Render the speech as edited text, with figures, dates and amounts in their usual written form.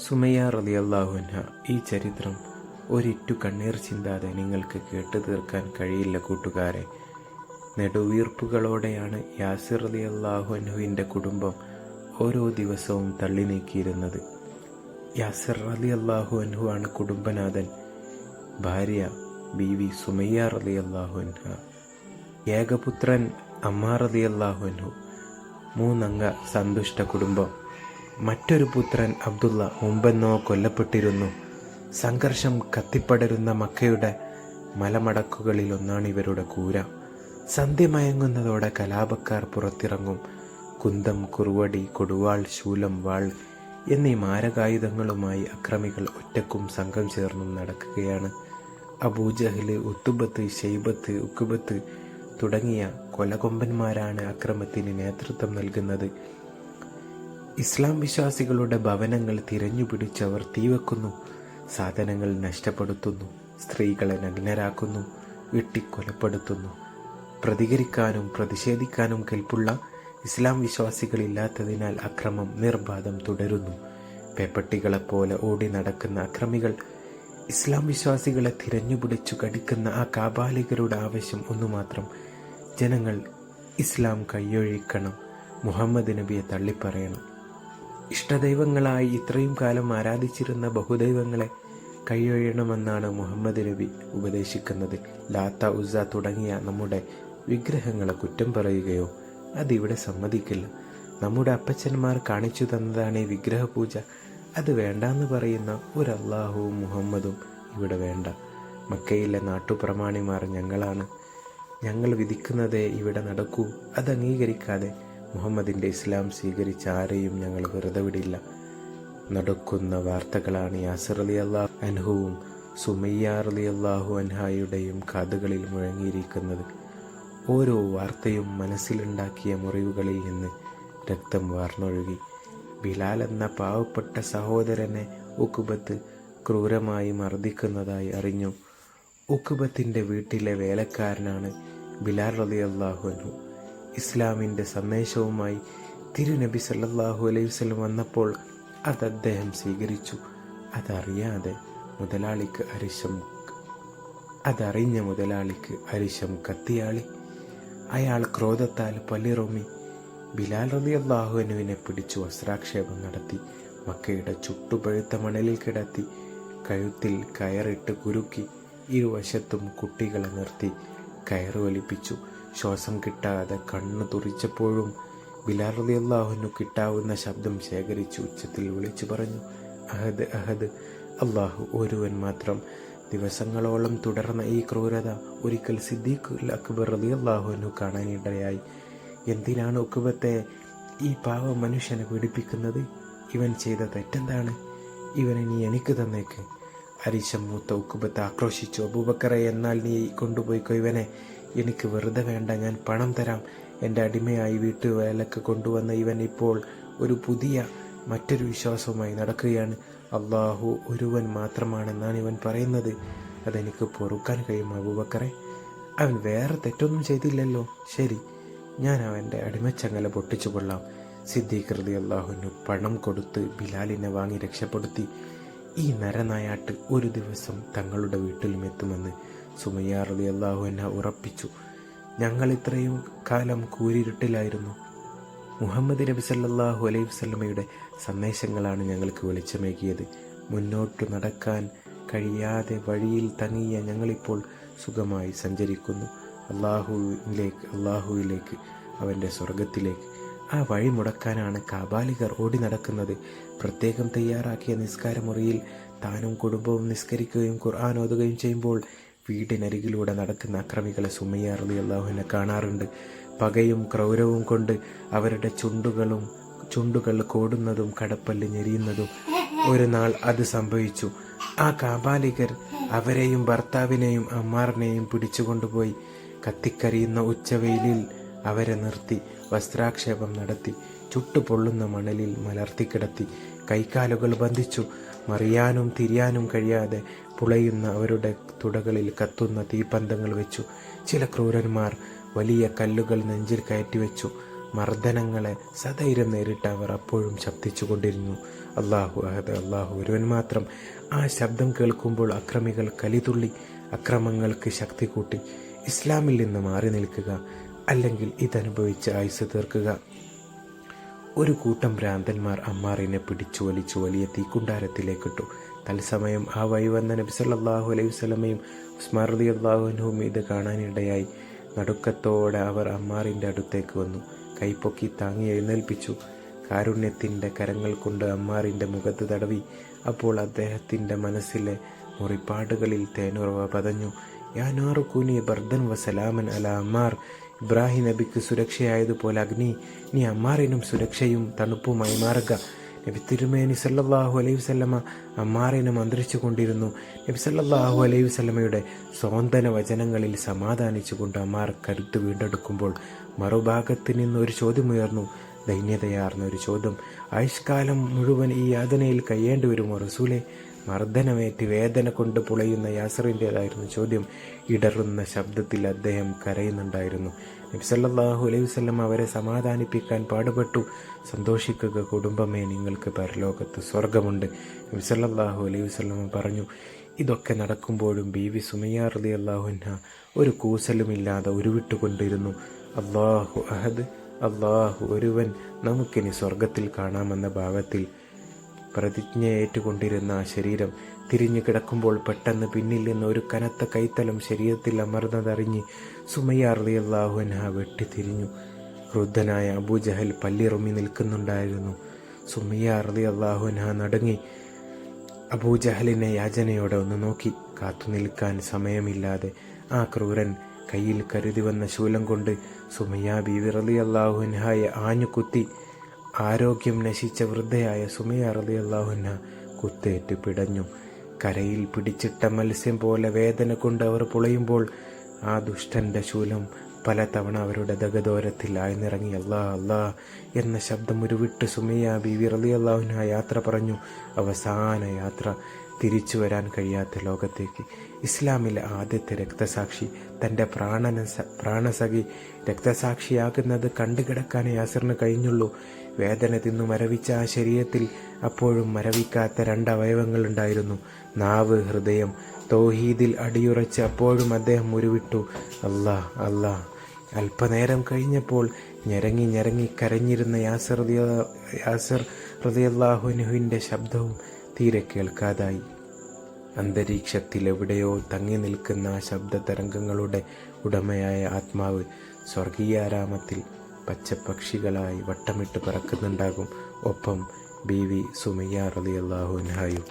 സുമയ്യ റളിയല്ലാഹു അൻഹ. ഈ ചരിത്രം ഒരിറ്റു കണ്ണീർ ചിന്താതെ നിങ്ങൾക്ക് കേട്ടു തീർക്കാൻ കഴിയില്ല കൂട്ടുകാരെ. നെടുവീർപ്പുകളോടെയാണ് യാസിർ റളിയല്ലാഹു അൻഹുവിൻ്റെ കുടുംബം ഓരോ ദിവസവും തള്ളി നീക്കിയിരുന്നത്. യാസിർ റളിയല്ലാഹു അൻഹു ആണ് കുടുംബനാഥൻ. ഭാര്യ ബീവി സുമയ്യ റളിയല്ലാഹു അൻഹ, ഏകപുത്രൻ അമ്മാർ റളിയല്ലാഹു അൻഹു. 3 അംഗ സന്തുഷ്ട കുടുംബം. മറ്റൊരു പുത്രൻ അബ്ദുള്ള മുമ്പെന്നോ കൊല്ലപ്പെട്ടിരുന്നു. സംഘർഷം കത്തിപ്പടരുന്ന മക്കയുടെ മലമടക്കുകളിലൊന്നാണ് ഇവരുടെ കൂര. സന്ധ്യ മയങ്ങുന്നതോടെ കലാപക്കാർ പുറത്തിറങ്ങും. കുന്തം, കുറുവടി, കൊടുവാൾ, ശൂലം, വാൾ എന്നീ മാരകായുധങ്ങളുമായി അക്രമികൾ ഒറ്റക്കും സംഘം ചേർന്നും നടക്കുകയാണ്. അബൂജഹല്, ഉത്തുബത്ത്, ഷൈബത്ത്, ഉക്കുബത്ത് തുടങ്ങിയ കൊലകൊമ്പന്മാരാണ് അക്രമത്തിന് നേതൃത്വം നൽകുന്നത്. ഇസ്ലാം വിശ്വാസികളുടെ ഭവനങ്ങൾ തിരഞ്ഞുപിടിച്ചവർ തീവെക്കുന്നു, സാധനങ്ങൾ നഷ്ടപ്പെടുത്തുന്നു, സ്ത്രീകളെ നഗ്നരാക്കുന്നു, വെട്ടിക്കൊലപ്പെടുത്തുന്നു. പ്രതികരിക്കാനും പ്രതിഷേധിക്കാനും കെൽപ്പുള്ള ഇസ്ലാം വിശ്വാസികളില്ലാത്തതിനാൽ അക്രമം നിർബാധം തുടരുന്നു. പേപ്പട്ടികളെപ്പോലെ ഓടി നടക്കുന്ന അക്രമികൾ ഇസ്ലാം വിശ്വാസികളെ തിരഞ്ഞുപിടിച്ചു കടിക്കുന്ന ആ കാബാലികരുടെ ആവശ്യം ഒന്നുമാത്രം: ജനങ്ങൾ ഇസ്ലാം കയ്യൊഴിക്കണം, മുഹമ്മദ് നബിയെ തള്ളിപ്പറയണം. ഇഷ്ടദൈവങ്ങളായി ഇത്രയും കാലം ആരാധിച്ചിരുന്ന ബഹുദൈവങ്ങളെ കൈയൊഴിയണമെന്നാണ് മുഹമ്മദ് നബി ഉപദേശിക്കുന്നത്. ലാത്ത, ഉസ്സ തുടങ്ങിയ നമ്മുടെ വിഗ്രഹങ്ങളെ കുറ്റം പറയുകയോ അതിവിടെ സമ്മതിക്കില്ല. നമ്മുടെ അപ്പച്ചന്മാർ കാണിച്ചു തന്നതാണ് ഈ വിഗ്രഹപൂജ. അത് വേണ്ടാന്ന് പറയുന്ന ഒരു അള്ളാഹുവും മുഹമ്മദും ഇവിടെ വേണ്ട. മക്കയിലെ നാട്ടുപ്രമാണിമാർ ഞങ്ങളാണ്. ഞങ്ങൾ വിധിക്കുന്നതേ ഇവിടെ നടക്കൂ. അത് അംഗീകരിക്കാതെ മുഹമ്മദിൻ്റെ ഇസ്ലാം സ്വീകരിച്ച ആരെയും ഞങ്ങൾ വെറുതെ വിടില്ല. നടക്കുന്ന വാർത്തകളാണ് യാസിർ റളിയല്ലാഹു അൻഹുവും സുമയ്യ റളിയല്ലാഹു അൻഹായുടെയും കാതുകളിൽ മുഴങ്ങിയിരിക്കുന്നത്. ഓരോ വാർത്തയും മനസ്സിലുണ്ടാക്കിയ മുറിവുകളിൽ നിന്ന് രക്തം വാർന്നൊഴുകി. ബിലാൽ എന്ന പാവപ്പെട്ട സഹോദരനെ ഉഖബത്ത് ക്രൂരമായി മർദ്ദിക്കുന്നതായി അറിഞ്ഞു. ഉഖബത്തിൻ്റെ വീട്ടിലെ വേലക്കാരനാണ് ബിലാൽ റളിയല്ലാഹു അൻഹു. ഇസ്ലാമിൻ്റെ സന്ദേശവുമായി തിരുനബി സല്ലല്ലാഹു അലൈഹി വസല്ലം വന്നപ്പോൾ അത് അദ്ദേഹം സ്വീകരിച്ചു. അതറിഞ്ഞ മുതലാളിക്ക് അരിശം കത്തിയാളി. അയാൾ ക്രോധത്താൽ പല്ലിറൊമ്മി ബിലാൽ റളിയല്ലാഹു അൻഹുവിനെ പിടിച്ചു വസ്ത്രാക്ഷേപം നടത്തി. മക്കയുടെ ചുട്ടുപഴുത്ത മണലിൽ കിടത്തി കഴുത്തിൽ കയറിട്ട് കുരുക്കി. ഇരുവശത്തും കുട്ടികളെ നിർത്തി കയറ് വലിപ്പിച്ചു. ശ്വാസം കിട്ടാതെ കണ്ണു തുറിച്ചപ്പോഴും ബിലാൽ റളിയല്ലാഹു അൻഹു കിട്ടാവുന്ന ശബ്ദം ശേഖരിച്ചു ഉച്ചത്തിൽ വിളിച്ചു പറഞ്ഞു: അഹദ്, അഹദ്, അള്ളാഹു ഒരുവൻ മാത്രം. ദിവസങ്ങളോളം തുടർന്ന ഈ ക്രൂരത ഒരിക്കൽ സിദ്ദീഖുൽ അക്ബർ റളിയല്ലാഹു അൻഹു കാണാനിടയായി. എന്തിനാണ് ഉഖബത്തെ ഈ പാവ മനുഷ്യനെ പീഡിപ്പിക്കുന്നത്? ഇവൻ ചെയ്ത തെറ്റെന്താണ്? ഇവനെ നീ എനിക്ക് തന്നേക്ക്. അരിശം മൂത്ത ഉഖബത്ത് ആക്രോശിച്ചു: അബൂബക്കറെ, എന്നാൽ നീ കൊണ്ടുപോയിക്കോ ഇവനെ. എനിക്ക് വെറുതെ വേണ്ട, ഞാൻ പണം തരാം. എൻ്റെ അടിമയായി വീട്ടുവേലക്ക് കൊണ്ടുവന്ന ഇവൻ ഇപ്പോൾ ഒരു പുതിയ മറ്റൊരു വിശ്വാസവുമായി നടക്കുകയാണ്. അള്ളാഹു ഒരുവൻ മാത്രമാണെന്നാണ് ഇവൻ പറയുന്നത്. അതെനിക്ക് പൊറുക്കാൻ കഴിയും അബൂബക്കറെ. അവൻ വേറെ തെറ്റൊന്നും ചെയ്തില്ലല്ലോ. ശരി, ഞാൻ അവൻ്റെ അടിമച്ചങ്ങല പൊട്ടിച്ചു കൊള്ളാം. സിദ്ദീഖ് റളിയല്ലാഹു അൻഹു പണം കൊടുത്ത് ബിലാലിനെ വാങ്ങി രക്ഷപ്പെടുത്തി. ഈ നരനായാട്ട് ഒരു ദിവസം തങ്ങളുടെ വീട്ടിലും എത്തുമെന്ന് സുമയ്യ റളിയല്ലാഹു അൻഹ ഉറപ്പിച്ചു. ഞങ്ങൾ ഇത്രയും കാലം കൂരിരുട്ടിലായിരുന്നു. മുഹമ്മദ് നബി സല്ലല്ലാഹു അലൈഹി വസല്ലമയുടെ സന്ദേശങ്ങളാണ് ഞങ്ങൾക്ക് വെളിച്ചമേകിയത്. മുന്നോട്ടു നടക്കാൻ കഴിയാതെ വഴിയിൽ തങ്ങിയ ഞങ്ങളിപ്പോൾ സുഖമായി സഞ്ചരിക്കുന്നു. അള്ളാഹുവിലേക്ക്, അവൻ്റെ സ്വർഗത്തിലേക്ക്. ആ വഴി മുടക്കാനാണ് കാബാലികർ ഓടി നടക്കുന്നത്. പ്രത്യേകം തയ്യാറാക്കിയ നിസ്കാരമുറിയിൽ താനും കുടുംബവും നിസ്കരിക്കുകയും ഖുർആൻ ഓതുകയും ചെയ്യുമ്പോൾ വീടിനരികിലൂടെ നടക്കുന്ന അക്രമികളെ സുമയ്യ റളിയല്ലാഹു അൻഹ കാണാറുണ്ട്. പകയും ക്രൗരവും കൊണ്ട് അവരുടെ ചുണ്ടുകൾ കോടുന്നതും കടപ്പല്ല് ഞെരിയുന്നതും. ഒരു നാൾ അത് സംഭവിച്ചു. ആ കാബാലികർ അവരെയും ഭർത്താവിനെയും അമ്മാറിനെയും പിടിച്ചുകൊണ്ടുപോയി. കത്തിക്കരിയുന്ന ഉച്ചവെയിലിൽ അവരെ നിർത്തി വസ്ത്രാക്ഷേപം നടത്തി. ചുട്ടുപൊള്ളുന്ന മണലിൽ മലർത്തിക്കിടത്തി. കൈക്കാലുകൾ ബന്ധിച്ചു. മറിയാനും തിരിയാനും കഴിയാതെ പുളയുന്ന അവരുടെ തുടകളിൽ കത്തുന്ന തീപ്പന്തങ്ങൾ വെച്ചു. ചില ക്രൂരന്മാർ വലിയ കല്ലുകൾ നെഞ്ചിൽ കയറ്റിവെച്ചു. മർദ്ദനങ്ങളെ സധൈര്യം നേരിട്ട് അവർ അപ്പോഴും ശബ്ദിച്ചുകൊണ്ടിരുന്നു, അല്ലാഹു അഹദ്, അല്ലാഹു ഒരുവൻ മാത്രം. ആ ശബ്ദം കേൾക്കുമ്പോൾ അക്രമികൾ കലിതുള്ളി അക്രമങ്ങൾക്ക് ശക്തി കൂട്ടി. ഇസ്ലാമിൽ നിന്ന് മാറി നിൽക്കുക, അല്ലെങ്കിൽ ഇതനുഭവിച്ച് ആയുസ് തീർക്കുക. ഒരു കൂട്ടം ഭ്രാന്തന്മാർ അമ്മാറിനെ പിടിച്ചു വലിച്ചു വലിയ തീക്കുണ്ടാരത്തിലേക്കിട്ടു. തത്സമയം ആ വഴി വന്ന നബി സല്ലല്ലാഹു അലൈഹി വസല്ലമയും ഉസ്മാൻ റളിയല്ലാഹു അൻഹുവും ഇത് കാണാനിടയായി. നടുക്കത്തോടെ അവർ അമ്മാറിൻ്റെ അടുത്തേക്ക് വന്നു. കൈപ്പൊക്കി താങ്ങി എഴുന്നേൽപ്പിച്ചു. കാരുണ്യത്തിൻ്റെ കരങ്ങൾ കൊണ്ട് അമ്മാറിൻ്റെ മുഖത്ത് തടവി. അപ്പോൾ അദ്ദേഹത്തിൻ്റെ മനസ്സിലെ മുറിപ്പാടുകളിൽ തേനുറവ പതഞ്ഞു. യാ നാറു കൂനി ബർദൻ വസലാമൻ അല അമ്മാർ. ഇബ്രാഹിം നബിക്ക് സുരക്ഷയായതുപോലെ അഗ്നി നീ അമ്മാറിനും സുരക്ഷയും തണുപ്പുമായി മാറുക. നബി തിരുമേനി സല്ലല്ലാഹു അലൈഹി വസല്ലമ അമ്മാറിനെ മന്ത്രിച്ചു കൊണ്ടിരുന്നു. നബി സല്ലല്ലാഹു അലൈഹി വസല്ലമയുടെ സ്വാന്തന വചനങ്ങളിൽ സമാധാനിച്ചുകൊണ്ട് അമ്മാർ കരുത്ത് വീണ്ടെടുക്കുമ്പോൾ മറുഭാഗത്ത് നിന്ന് ഒരു ചോദ്യമുയർന്നു, ദൈന്യതയാർന്ന ഒരു ചോദ്യം. ആയുഷ്കാലം മുഴുവൻ ഈ യാതനയിൽ കഴിയേണ്ടി വരുമോ റസൂലേ? മർദ്ദനമേറ്റ് വേദന കൊണ്ട് പുളയുന്ന യാസറിൻ്റെതായിരുന്നു ചോദ്യം. ഇടറുന്ന ശബ്ദത്തിൽ അദ്ദേഹം കരയുന്നുണ്ടായിരുന്നു. നബി സല്ലല്ലാഹു അലൈഹി വസല്ലം അവരെ സമാധാനിപ്പിക്കാൻ പാടുപെട്ടു. സന്തോഷിക്കുക കുടുംബമേ, നിങ്ങൾക്ക് പരലോകത്ത് സ്വർഗമുണ്ട്. നബി സല്ലല്ലാഹു അലൈഹി വസല്ലം പറഞ്ഞു. ഇതൊക്കെ നടക്കുമ്പോഴും ബീവി സുമയ്യ റളിയല്ലാഹു അൻഹ ഒരു കൂസലുമില്ലാതെ ഉരുവിട്ടുകൊണ്ടിരുന്നു. അല്ലാഹു അഹദ്, അല്ലാഹു ഒരുവൻ, നമുക്കിനി സ്വർഗത്തിൽ കാണാമെന്ന ഭാവത്തിൽ പ്രതിജ്ഞയേറ്റുകൊണ്ടിരുന്ന ആ ശരീരം തിരിഞ്ഞു കിടക്കുമ്പോൾ പെട്ടെന്ന് പിന്നിൽ നിന്ന് ഒരു കനത്ത കൈത്തലം ശരീരത്തിൽ അമർന്നതറിഞ്ഞ് സുമയ്യ റളിയല്ലാഹു അൻഹ വെട്ടിത്തിരിഞ്ഞു. ക്രുദ്ധനായ അബൂജഹൽ പല്ലിറുമ്മി നിൽക്കുന്നുണ്ടായിരുന്നു. സുമയ്യ റളിയല്ലാഹു അൻഹ നടുങ്ങി. അബൂജഹലിനെ യാചനയോടെ ഒന്ന് നോക്കി. കാത്തു നിൽക്കാൻ സമയമില്ലാതെ ആ ക്രൂരൻ കയ്യിൽ കരുതി വന്ന ശൂലം കൊണ്ട് സുമയ്യ ബീവി റളിയല്ലാഹു അൻഹയെ ആഞ്ഞു കുത്തി. ആരോഗ്യം നശിച്ച വൃദ്ധയായ സുമയ്യ റളിയല്ലാഹു അൻഹ കുത്തേറ്റ് പിടഞ്ഞു. കരയിൽ പിടിച്ചിട്ട മത്സ്യം പോലെ വേദന കൊണ്ട് അവർ പുളയുമ്പോൾ ആ ദുഷ്ടന്റെ ശൂലം പലതവണ അവരുടെ ദഗദോരത്തിൽ ആഴ്ന്നിറങ്ങി. അല്ലാ അല്ലാ എന്ന ശബ്ദം ഉരുവിട്ട് സുമയ്യ ബീവി റളിയല്ലാഹു അൻഹ യാത്ര പറഞ്ഞു. അവസാന യാത്ര, തിരിച്ചു വരാൻ കഴിയാത്ത ലോകത്തേക്ക്. ഇസ്ലാമിലെ ആദ്യത്തെ രക്തസാക്ഷി, തൻ്റെ പ്രാണസഖി രക്തസാക്ഷിയാകുന്നത് കണ്ടുകിടക്കാൻ യാസിറിന് കഴിഞ്ഞുള്ളൂ. വേദന തിന്നു മരവിച്ച ആ ശരീരത്തിൽ അപ്പോഴും മരവിക്കാത്ത രണ്ട് അവയവങ്ങളുണ്ടായിരുന്നു, നാവ്, ഹൃദയം. തൗഹീദിൽ അടിയുറച്ച് അപ്പോഴും അദ്ദേഹം ഉരുവിട്ടു, അല്ലാ അല്ലാ. അല്പനേരം കഴിഞ്ഞപ്പോൾ ഞെരങ്ങി കരഞ്ഞിരുന്ന യാസിർ റളിയല്ലാഹു അൻഹുവിൻ്റെ ശബ്ദവും തീരെ കേൾക്കാതായി. അന്തരീക്ഷത്തിൽ എവിടെയോ തങ്ങി നിൽക്കുന്ന ആ ശബ്ദ തരംഗങ്ങളുടെ ഉടമയായ ആത്മാവ് സ്വർഗീയാരാമത്തിൽ പച്ചപ്പക്ഷികളായി വട്ടമിട്ട് പറക്കുന്നുണ്ടാകും. ഒപ്പം ബീവി സുമയ്യ റളിയല്ലാഹു അൻഹയും.